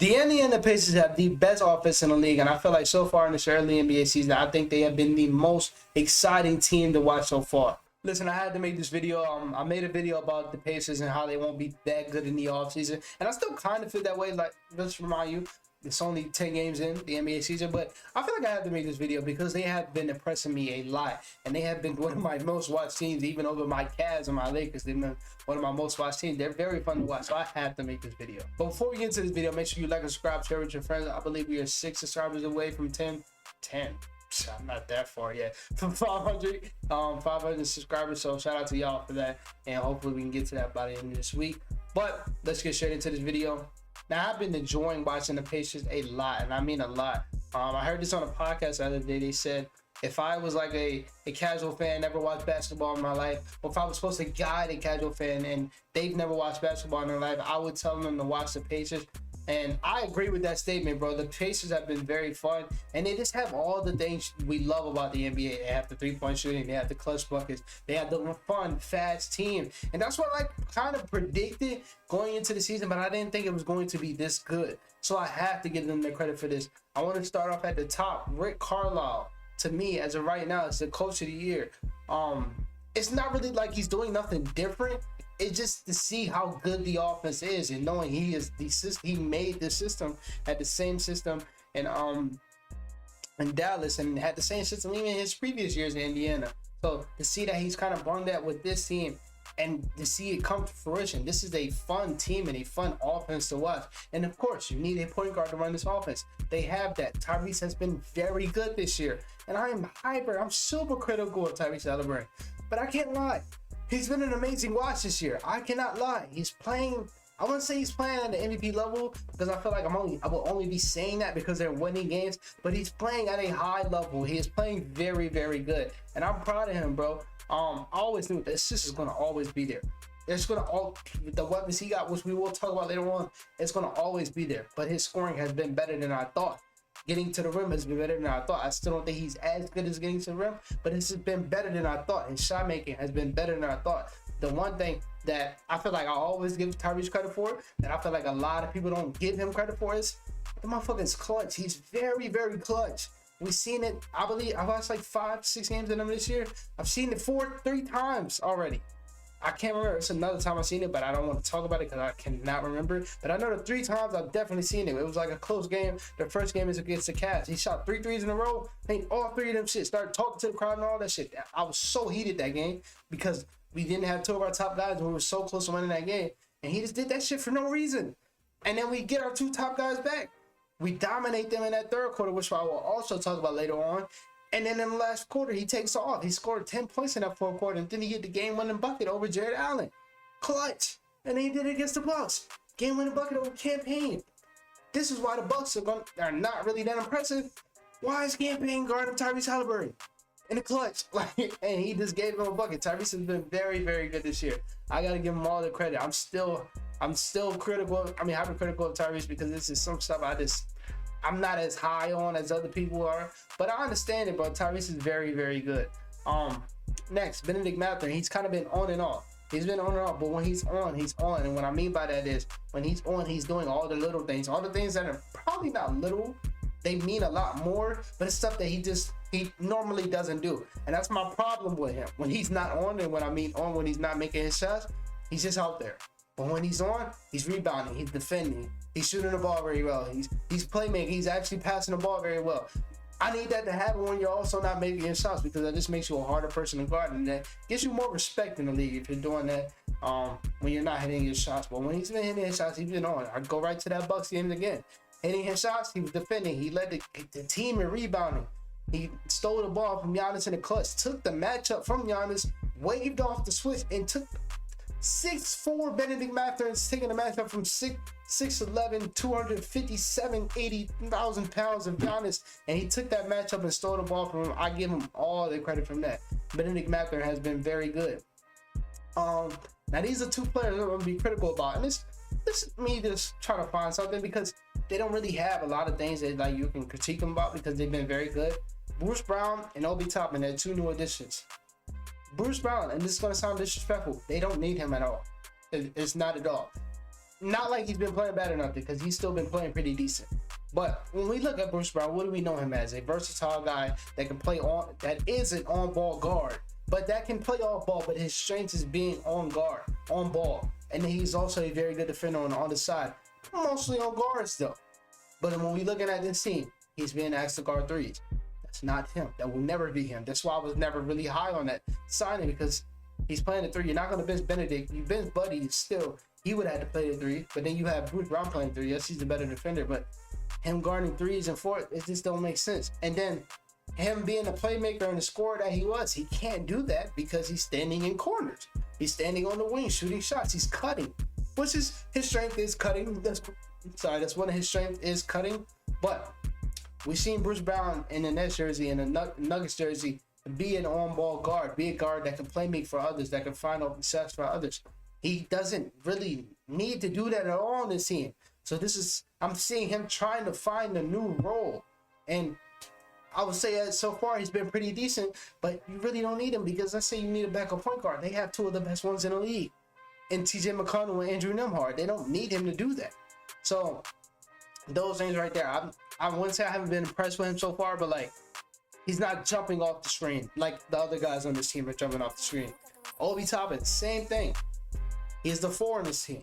The Indiana Pacers have the best offense in the league, and I feel like so far in this early NBA season, I think they have been the most exciting team to watch so far. Listen, I had to make this video. I made a video about the Pacers and how they won't be that good in the offseason, and I still kind of feel that way. Like, just to remind you, it's only 10 games in the NBA season, but I feel like I have to make this video because they have been impressing me a lot, and they have been one of my most watched teams, even over my Cavs and my Lakers. They've been one of my most watched teams. They're very fun to watch, so I have to make this video. But before we get into this video, make sure you like and subscribe, share with your friends. I believe we are 6 subscribers away from 10. I'm not that far yet from 500 subscribers, so shout out to y'all for that, and hopefully we can get to that by the end of this week. But let's get straight into this video. Now, I've been enjoying watching the Pacers a lot, and I mean a lot. I heard this on a podcast the other day. They said if I was like a casual fan, never watched basketball in my life, or if I was supposed to guide a casual fan and they've never watched basketball in their life, I would tell them to watch the Pacers. And I agree with that statement, bro. The Pacers have been very fun, and they just have all the things we love about the NBA. They have the three-point shooting, they have the clutch buckets, they have the fun, fast team. And that's what I kind of predicted going into the season, but I didn't think it was going to be this good. So I have to give them the credit for this. I want to start off at the top. Rick Carlisle, to me, as of right now, is the coach of the year. It's not really like he's doing nothing different. It's just to see how good the offense is, and knowing he made the system, had the same system in Dallas, and had the same system even in his previous years in Indiana. So to see that he's kind of brought that with this team, and to see it come to fruition, this is a fun team and a fun offense to watch. And of course, you need a point guard to run this offense. They have that. Tyrese has been very good this year, and I'm super critical of Tyrese Halliburton, but I can't lie. He's been an amazing watch this year. I cannot lie. He's playing, I wouldn't say he's playing at the MVP level, because I feel like I will only be saying that because they're winning games, but he's playing at a high level. He is playing very, very good, and I'm proud of him, bro. I always knew this is going to always be there. There's going to the weapons he got, which we will talk about later on, it's going to always be there, but his scoring has been better than I thought. Getting to the rim has been better than I thought. I still don't think he's as good as getting to the rim, but this has been better than I thought. His shot making has been better than I thought. The one thing that I feel like I always give Tyrese credit for, that I feel like a lot of people don't give him credit for, is the motherfucker's clutch. He's very, very clutch. We've seen it, I believe, I watched like 5-6 games in him this year. I've seen it 3 times already. I can't remember. It's another time I've seen it, but I don't want to talk about it because I cannot remember. But I know the 3 times I've definitely seen it. It was like a close game. The first game is against the Cavs. He shot 3 threes in a row. I think all 3 of them shit. Started talking to the crowd and all that shit. I was so heated that game because we didn't have 2 of our top guys and we were so close to winning that game. And he just did that shit for no reason. And then we get our 2 top guys back. We dominate them in that third quarter, which I will also talk about later on. And then in the last quarter, he takes off. He scored 10 points in that fourth quarter, and then he hit the game-winning bucket over Jared Allen. Clutch. And then he did it against the Bucks. Game-winning bucket over Campaign. This is why the Bucks are not really that impressive. Why is Campaign guarding Tyrese Halliburton in the clutch? And he just gave him a bucket. Tyrese has been very, very good this year. I got to give him all the credit. I'm still critical. Hypercritical of Tyrese because this is some stuff I'm not as high on as other people are, but I understand it, bro. Tyrese is very, very good. Next, Bennedict Mathurin. He's kind of been on and off. He's been on and off, but when he's on, he's on. And what I mean by that is when he's on, he's doing all the little things, all the things that are probably not little. They mean a lot more, but it's stuff that he normally doesn't do. And that's my problem with him. When he's not on, and when I mean on, when he's not making his shots, he's just out there. But when he's on, he's rebounding, he's defending, he's shooting the ball very well, he's playmaking, he's actually passing the ball very well. I need that to happen when you're also not making your shots, because that just makes you a harder person to guard, and that gives you more respect in the league if you're doing that when you're not hitting your shots. But when he's been hitting his shots, he's been on. I go right to that Bucks game again. Hitting his shots, he was defending, he led the team in rebounding. He stole the ball from Giannis in the clutch, took the matchup from Giannis, waved off the switch, and took 6'4" Bennedict Mathurin, taking the matchup from 6'11", 257, 80,000 pounds of Giannis, and he took that matchup and stole the ball from him. I give him all the credit from that. Bennedict Mathurin has been very good. Now these are 2 players I'm gonna be critical about, and this is me just trying to find something because they don't really have a lot of things that like you can critique them about because they've been very good. Bruce Brown and Obi Toppin, they're 2 new additions. Bruce Brown, and this is going to sound disrespectful, they don't need him at all. It's not at all. not like he's been playing bad or nothing, because he's still been playing pretty decent. But when we look at Bruce Brown, what do we know him as? A versatile guy that can play on, that is an on-ball guard, but that can play off ball, but his strength is being on guard, on ball. And then he's also a very good defender on the other side, mostly on guards though. But when we looking at this team, he's being asked to guard threes. That's not him. That will never be him. That's why I was never really high on that signing, because he's playing the three. You're not going to bench Benedict. You bench Buddy still. He would have to play the three. But then you have Bruce Brown playing three. Yes, he's the better defender, but him guarding threes and fours, it just don't make sense. And then him being the playmaker and the scorer that he was, he can't do that because he's standing in corners. He's standing on the wing, shooting shots. He's cutting, which is his strength is cutting. That's one of his strengths is cutting. But we've seen Bruce Brown in the Nets jersey and the Nuggets jersey be an on-ball guard, be a guard that can play make for others, that can find open shots for others. He doesn't really need to do that at all in this team. So I'm seeing him trying to find a new role. And I would say that so far he's been pretty decent, but you really don't need him, because let's say you need a backup point guard. They have two of the best ones in the league, and TJ McConnell and Andrew Nembhard. They don't need him to do that. So those things right there, I wouldn't say I haven't been impressed with him so far, but like, he's not jumping off the screen like the other guys on this team are jumping off the screen. Obi Toppin, same thing. He's the four in this team.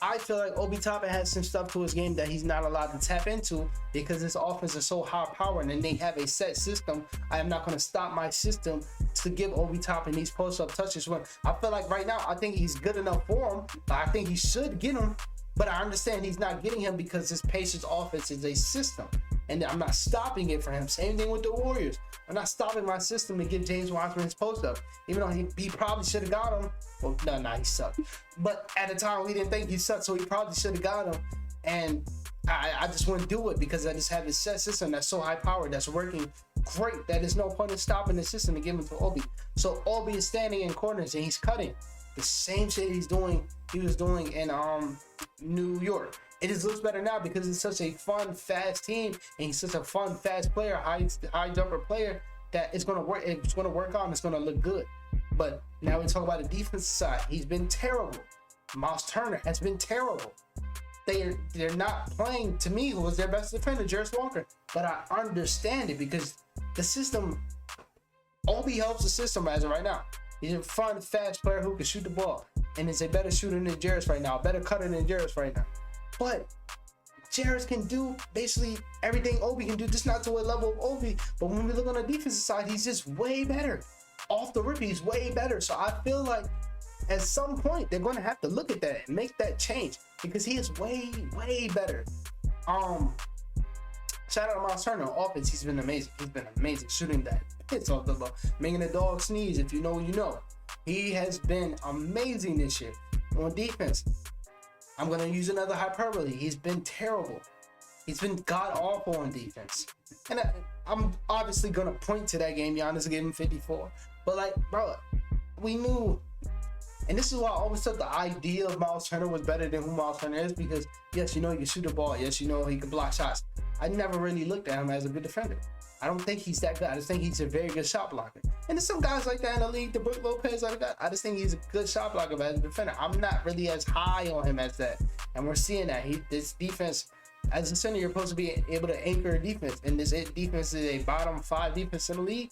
I feel like Obi Toppin has some stuff to his game that he's not allowed to tap into, because his offense is so high powered and they have a set system. I am not going to stop my system to give Obi Toppin these post-up touches. When I feel like right now, I think he's good enough for him. I think he should get him, but I understand he's not getting him because his Pacers offense is a system, and I'm not stopping it for him. Same thing with the Warriors. I'm not stopping my system to give James Wiseman his post-up, even though he probably should have got him. Well, no, he sucked. But at the time, we didn't think he sucked, so he probably should have got him. And I just wouldn't do it, because I just have this set system that's so high-powered, that's working great, that there's no point in stopping the system to give him to Obi. So Obi is standing in corners, and he's cutting. The same shit he was doing in New York. It just looks better now because it's such a fun, fast team, and he's such a fun, fast player, high jumper player, that it's gonna work. It's gonna work out, and it's gonna look good. But now we talk about the defensive side. He's been terrible. Miles Turner has been terrible. They're not playing, to me, who was their best defender, Jarris Walker. But I understand it, because the system, Obi helps the system as of right now. He's a fun, fast player who can shoot the ball, and is a better shooter than Jarris right now, a better cutter than Jarris right now. But Jarris can do basically everything Obi can do, just not to a level of Obi. But when we look on the defensive side, he's just way better. Off the rip, he's way better. So I feel like at some point they're going to have to look at that and make that change, because he is way, way better. Shout out to Miles Turner on offense. He's been amazing. He's been amazing shooting that hits off the ball, making the dog sneeze. If you know, you know. He has been amazing this year. On defense, I'm going to use another hyperbole. He's been terrible. He's been god-awful on defense. And I'm obviously going to point to that game. Giannis gave him 54. But, like, bro, we knew. And this is why I always thought the idea of Miles Turner was better than who Miles Turner is, because, yes, you know he can shoot the ball. Yes, you know he can block shots. I never really looked at him as a good defender. I don't think he's that good. I just think he's a very good shot blocker. And there's some guys like that in the league, the Brook Lopez, I just think he's a good shot blocker, but as a defender, I'm not really as high on him as that. And we're seeing that. This defense, as a center, you're supposed to be able to anchor a defense. And this defense is a bottom 5 defense in the league.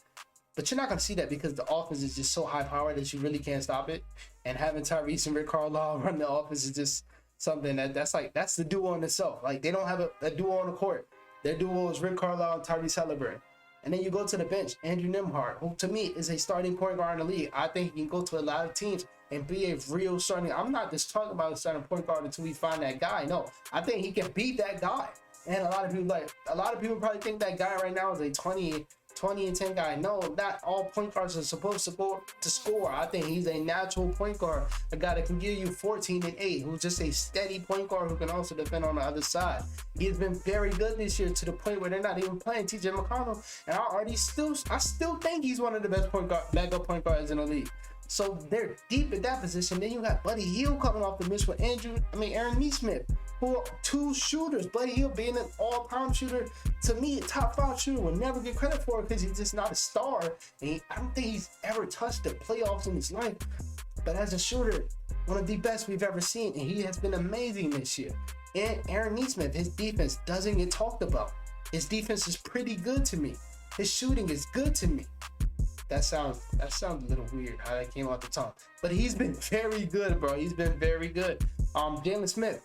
But you're not going to see that, because the offense is just so high powered that you really can't stop it. And having Tyrese and Rick Carlisle run the offense is just something that's the duo in itself. Like, they don't have a duo on the court. Their duo is Rick Carlisle and Tyrese Halliburton. And then you go to the bench, Andrew Nembhard, who to me is a starting point guard in the league. I think he can go to a lot of teams and be a real starting. I'm not just talking about a starting point guard until we find that guy. No, I think he can be that guy. And a lot of people probably think that guy right now is a 20 and 10 guy. No, not all point guards are supposed to score. I think he's a natural point guard, a guy that can give you 14 and 8, who's just a steady point guard who can also defend on the other side. He's been very good this year, to the point where they're not even playing TJ McConnell, and I still think he's one of the best backup point guards in the league. So they're deep at that position. Then you got Buddy Hield coming off the bench with Aaron Nesmith, who are two shooters. Buddy Hield being an all-time shooter, to me, a top 5 shooter, will never get credit for it because he's just not a star. And I don't think he's ever touched the playoffs in his life. But as a shooter, one of the best we've ever seen, and he has been amazing this year. And Aaron Nesmith, his defense doesn't get talked about. His defense is pretty good to me. His shooting is good to me. That sounds a little weird how that came off the tongue. But he's been very good, bro. He's been very good. Jalen Smith.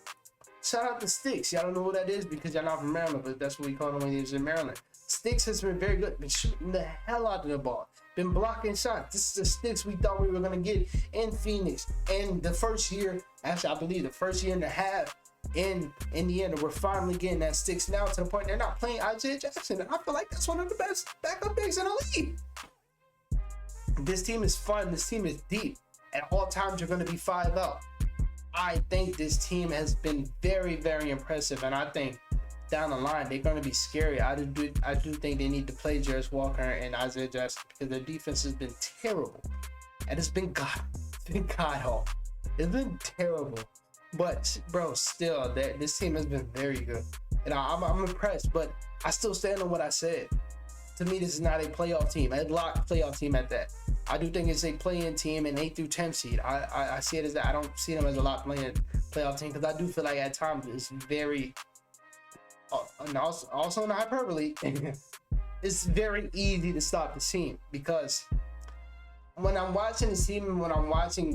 Shout out to Sticks. Y'all don't know who that is because y'all not from Maryland, but that's what we call him when he was in Maryland. Sticks has been very good. Been shooting the hell out of the ball. Been blocking shots. This is the Sticks we thought we were going to get in Phoenix. And the first year, actually, I believe the first year and a half in Indiana, we're finally getting that Sticks now to the point they're not playing Isaiah Jackson. And I feel like that's one of the best backup bigs in the league. This team is fun. This team is deep. At all times, you're going to be 5-out. I think this team has been very, very impressive, and I think down the line they're going to be scary. I do think they need to play Jarace Walker and Isaiah Jackson because their defense has been terrible, and it's been god awful. It's been terrible, but bro, still, this team has been very good, and I'm impressed. But I still stand on what I said. To me, this is not a playoff team, a locked playoff team at that. I do think it's a play-in team, an 8 through 10 seed. I see it as that. I don't see them as a locked playoff team because I do feel like at times it's very, and also in the hyperbole, it's very easy to stop the team because when I'm watching the team and when I'm watching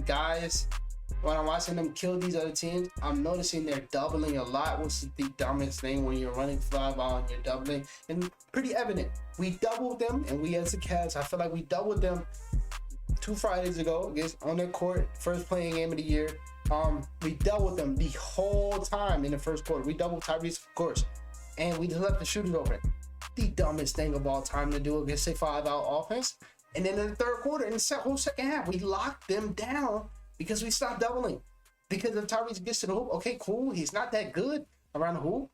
them kill these other teams, I'm noticing they're doubling a lot, which is the dumbest thing when you're running 5-out and you're doubling. And pretty evident, we doubled them, and we as the Cavs, I feel like we doubled them 2 Fridays ago against on their court, first playing game of the year. We doubled them the whole time in the first quarter. We doubled Tyrese, of course, and we just left the shooters open. The dumbest thing of all time to do against a 5-out offense. And then in the third quarter, in the whole second half, we locked them down because we stopped doubling. Because if Tyrese gets to the hoop, okay, cool, he's not that good around the hoop.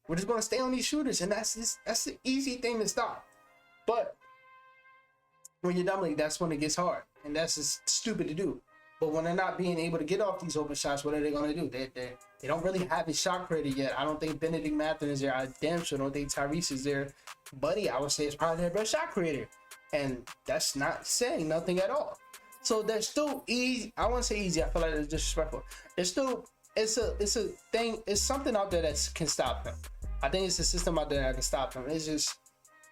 We're just going to stay on these shooters, and that's the easy thing to stop. But when you're doubling, that's when it gets hard, and that's just stupid to do. But when they're not being able to get off these open shots, what are they going to do? They don't really have a shot creator yet. I don't think Benedict Mathurin is there. I damn sure don't think Tyrese is there. Buddy, I would say it's probably their best shot creator, and that's not saying nothing at all. So they're still easy. I wouldn't say easy. I feel like it's disrespectful. It's still, it's a thing. It's something out there that can stop them. I think it's a system out there that can stop them. It's just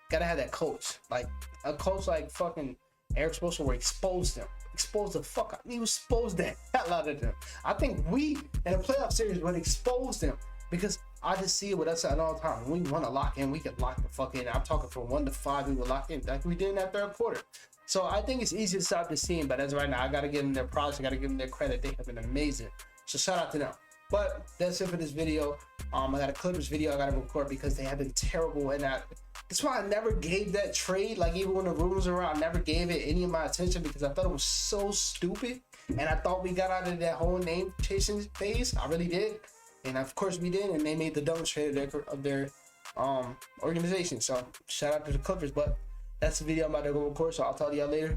gotta have that coach. Like a coach like fucking Eric Spoelstra will expose them. Expose the fuck out. He was exposed the hell out of them. I think we in a playoff series would expose them because I just see it with us at all times. When we want to lock in, we can lock the fuck in. I'm talking from 1 to 5, we would lock in like we did in that third quarter. So I think it's easy to stop this team, but as of right now, I got to give them their props. I got to give them their credit. They have been amazing. So shout out to them. But that's it for this video. I got a Clippers video I got to record because they have been terrible. And that's why I never gave that trade. Like even when the rumors were around, I never gave it any of my attention because I thought it was so stupid. And I thought we got out of that whole name chasing phase. I really did. And of course we did. And they made the dumbest trade of their organization. So shout out to the Clippers. But that's the video I'm about to go record, so I'll talk to y'all later.